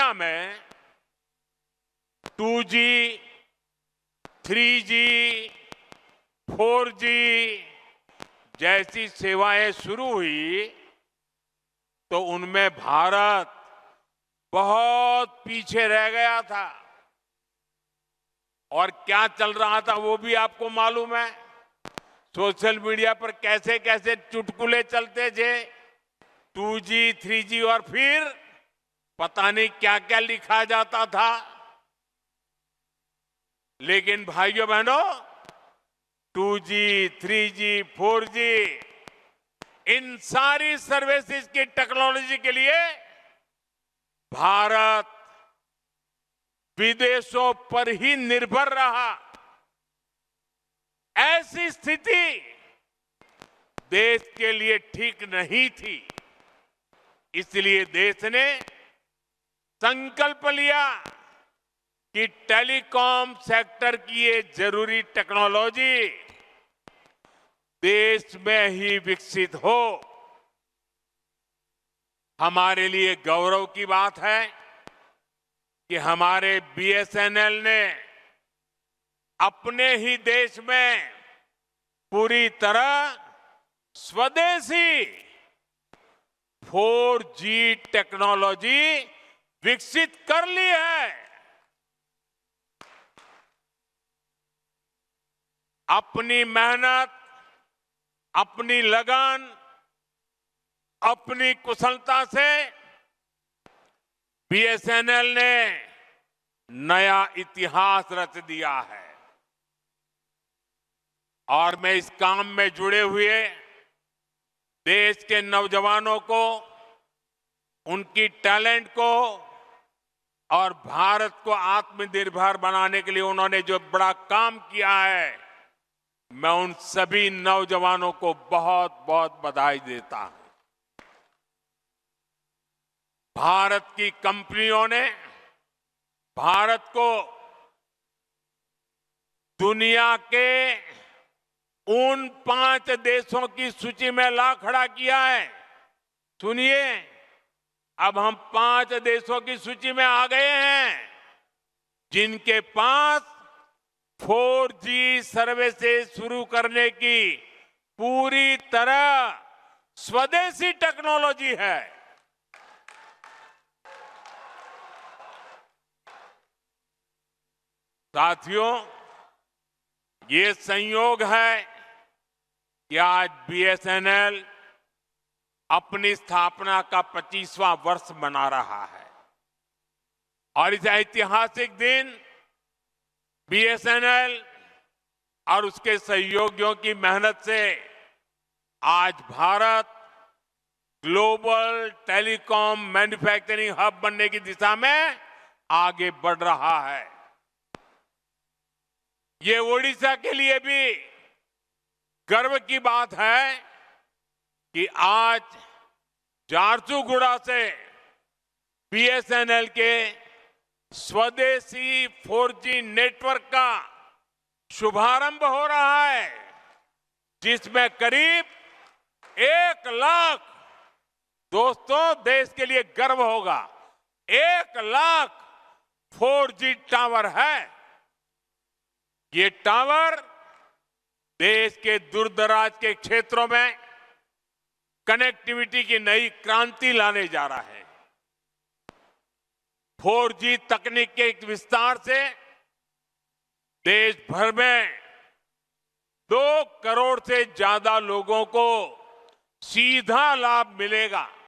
दुनिया में 2G, 3G, 4G जैसी सेवाएं शुरू हुई तो उनमें भारत बहुत पीछे रह गया था। और क्या चल रहा था वो भी आपको मालूम है। सोशल मीडिया पर कैसे कैसे चुटकुले चलते थे, 2G, 3G और फिर पता नहीं क्या क्या लिखा जाता था। लेकिन भाइयों बहनों, 2G, 3G, 4G इन सारी सर्विसेज की टेक्नोलॉजी के लिए भारत विदेशों पर ही निर्भर रहा। ऐसी स्थिति देश के लिए ठीक नहीं थी। इसलिए देश ने संकल्प लिया कि टेलीकॉम सेक्टर की ये जरूरी टेक्नोलॉजी देश में ही विकसित हो। हमारे लिए गौरव की बात है कि हमारे BSNL ने अपने ही देश में पूरी तरह स्वदेशी 4G टेक्नोलॉजी विकसित कर ली है। अपनी मेहनत, अपनी लगन, अपनी कुशलता से BSNL ने नया इतिहास रच दिया है। और मैं इस काम में जुड़े हुए देश के नौजवानों को, उनकी टैलेंट को और भारत को आत्मनिर्भर बनाने के लिए उन्होंने जो बड़ा काम किया है, मैं उन सभी नौजवानों को बहुत बहुत बधाई देता हूं। भारत की कंपनियों ने भारत को दुनिया के उन 5 देशों की सूची में ला खड़ा किया है। सुनिए, अब हम 5 देशों की सूची में आ गए हैं जिनके पास 4G सर्विसेज शुरू करने की पूरी तरह स्वदेशी टेक्नोलॉजी है। साथियों, ये संयोग है कि आज BSNL अपनी स्थापना का 25वां वर्ष मना रहा है। और इस ऐतिहासिक दिन BSNL और उसके सहयोगियों की मेहनत से आज Bharat global telecom manufacturing hub बनने की दिशा में आगे बढ़ रहा है। ये ओडिशा के लिए भी गर्व की बात है कि आज झारसुगुड़ा से BSNL के स्वदेशी 4G नेटवर्क का शुभारंभ हो रहा है, जिसमें करीब 1 लाख, दोस्तों देश के लिए गर्व होगा, 1 लाख 4G टावर है। ये टावर देश के दूरदराज के क्षेत्रों में कनेक्टिविटी की नई क्रांति लाने जा रहा है। 4G तकनीक के विस्तार से देश भर में 2 करोड़ से ज्यादा लोगों को सीधा लाभ मिलेगा।